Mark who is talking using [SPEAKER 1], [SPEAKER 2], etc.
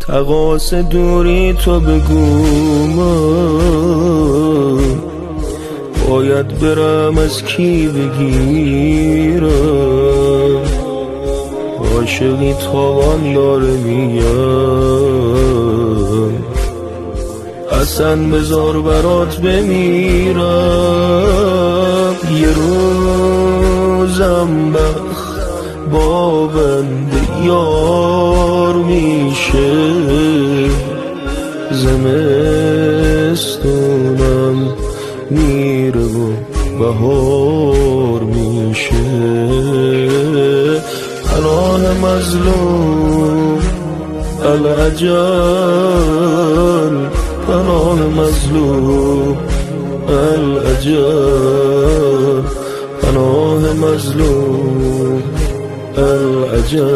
[SPEAKER 1] تقاص دوری تو بگو من باید برم از کی بگیرم. عاشقی تاوان داره میگم اصلا بذار برات بمیرم. یه روزم بخت با بنده یار میشه زمستونم میره و بهار میشه. پناه مظلوم العجل پناه مظلوم العجل پناه مظلوم العجل.